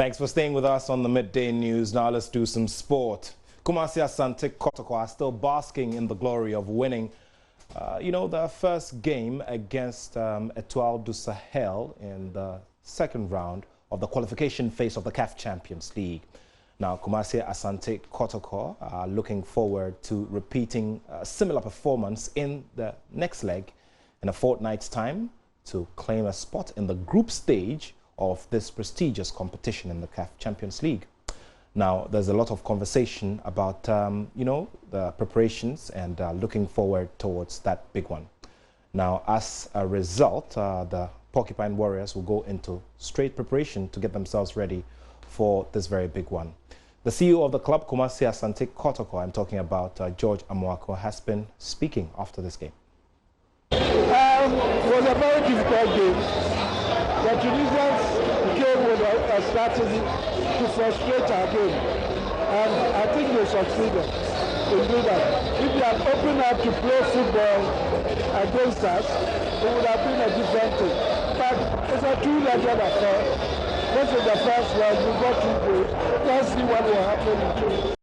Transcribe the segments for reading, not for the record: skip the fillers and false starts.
Thanks for staying with us on the Midday News. Now let's do some sport. Kumasi Asante Kotoko are still basking in the glory of winning, their first game against Etoile du Sahel in the second round of the qualification phase of the CAF Champions League. Now, Kumasi Asante Kotoko are looking forward to repeating a similar performance in the next leg in a fortnight's time to claim a spot in the group stage of this prestigious competition in the CAF Champions League. Now, there's a lot of conversation about, the preparations and looking forward towards that big one. Now, as a result, the Porcupine Warriors will go into straight preparation to get themselves ready for this very big one. The CEO of the club, Kumasi Asante Kotoko, I'm talking about George Amoako, has been speaking after this game. It was a very difficult game. The Tunisians came with a strategy to frustrate our game, and I think they succeeded in doing that. If they had opened up to play football against us, it would have been a different thing. But it's a two-legged affair. This is the first one. We got 2 goals. Let's see what will happen in 2.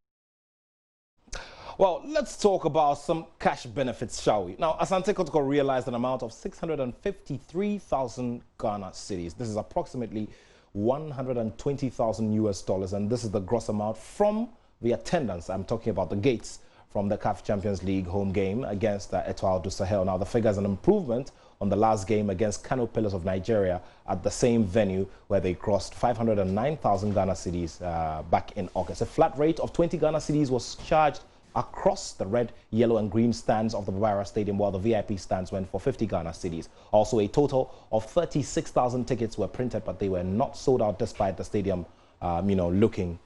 Well, let's talk about some cash benefits, shall we? Now, Asante Kotoko realized an amount of 653,000 Ghana cedis. This is approximately 120,000 US dollars, and this is the gross amount from the attendance. I'm talking about the gates from the CAF Champions League home game against Etoile du Sahel. Now, the figure is an improvement on the last game against Kano Pillars of Nigeria at the same venue where they crossed 509,000 Ghana cedis back in August. A flat rate of 20 Ghana cedis was charged across the red, yellow and green stands of the Barbara Stadium, while the VIP stands went for 50 Ghana cedis. Also, a total of 36,000 tickets were printed, but they were not sold out despite the stadium, looking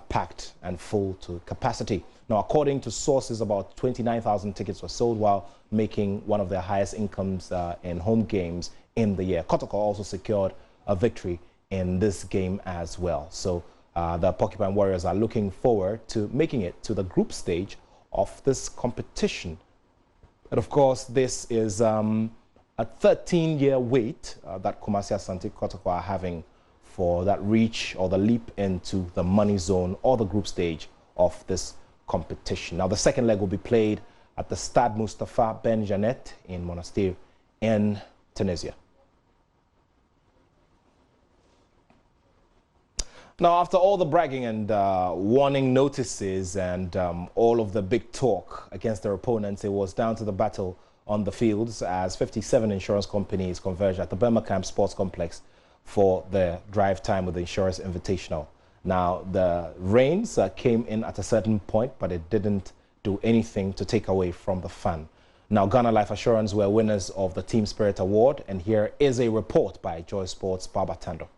packed and full to capacity. Now, according to sources, about 29,000 tickets were sold, while making one of their highest incomes in home games in the year. Kotoko also secured a victory in this game as well. So the Porcupine Warriors are looking forward to making it to the group stage of this competition. And of course, this is a 13-year wait that Kumasi Asante Kotoko are having for that reach or the leap into the money zone or the group stage of this competition. Now, the second leg will be played at the Stade Mustafa Ben Janet in Monastir in Tunisia. Now, after all the bragging and warning notices and all of the big talk against their opponents, it was down to the battle on the fields as 57 insurance companies converged at the Birmingham Sports Complex for the drive time with the Insurance Invitational. Now, the rains came in at a certain point, but it didn't do anything to take away from the fun. Now, Ghana Life Assurance were winners of the Team Spirit Award, and here is a report by Joy Sports' Baba Tando.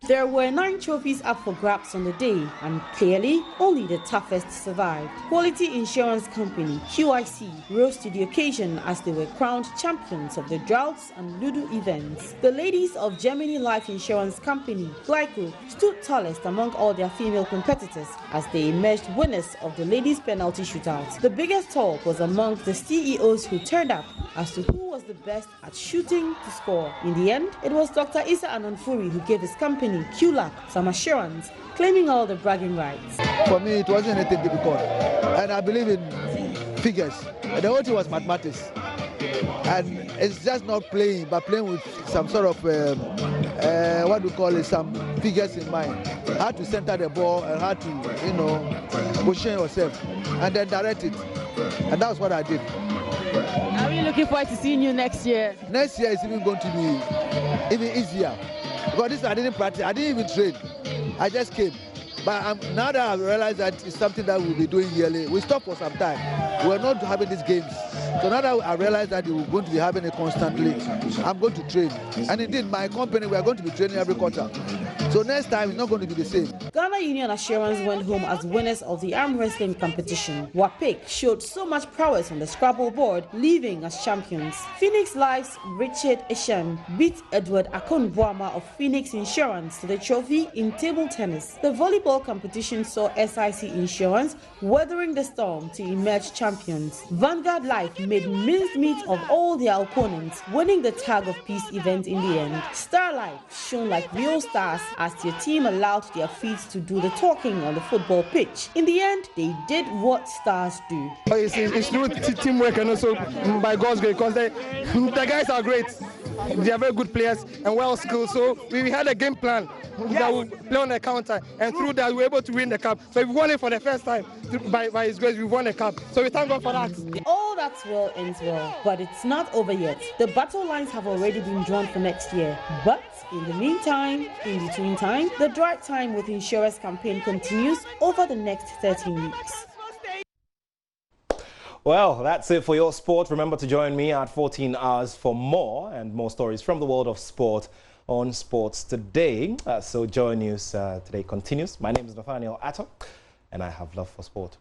There were 9 trophies up for grabs on the day, and clearly, only the toughest survived. Quality Insurance Company, QIC, rose to the occasion as they were crowned champions of the Droughts and Ludo events. The ladies of Germany Life Insurance Company, Glyco, stood tallest among all their female competitors as they emerged winners of the ladies' penalty shootout. The biggest talk was among the CEOs who turned up as to who was the best at shooting to score. In the end, it was Dr. Issa Anonfuri who gave his company, QLAC, some assurance, claiming all the bragging rights. For me, it wasn't anything difficult, and I believe in figures. The whole thing was mathematics, and it's just not playing, but playing with some sort of what do you call it, some figures in mind. How to center the ball and how to, position yourself, and then direct it, and that's what I did. Are we looking forward to seeing you next year? Next year is even going to be even easier. Because this I didn't practice, I didn't even train. I just came. But now that I realized that it's something that we'll be doing yearly, we stopped for some time. We're not having these games. So now that I realized that we're going to be having it constantly, I'm going to train. And indeed, my company, we are going to be training every quarter. So next time, it's not going to be the same. Ghana Union Assurance went home as winners of the arm wrestling competition. Wapik showed so much prowess on the Scrabble board, leaving as champions. Phoenix Life's Richard Eshem beat Edward Akon-Boama of Phoenix Insurance to the trophy in table tennis. The volleyball competition saw SIC Insurance weathering the storm to emerge champions. Vanguard Life made mincemeat of all their opponents, winning the Tag of Peace event in the end. Star Life shone like real stars as their team allowed their feet to do the talking on the football pitch. In the end, they did what stars do. It's through teamwork and also by God's grace, because the guys are great. They are very good players and well skilled. So we had a game plan that we play on the counter, and through that we were able to win the cup. So we won it for the first time. By His grace, we won the cup. So we thank God for that. All that's well ends well, but it's not over yet. The battle lines have already been drawn for next year. But in the meantime, in between time, the Drive Time with Insurance campaign continues over the next 13 weeks. Well, that's it for your sport. Remember to join me at 14 hours for more and more stories from the world of sport on Sports Today. So JoyNews today continues. My name is Nathaniel Atto, and I have love for sport.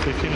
15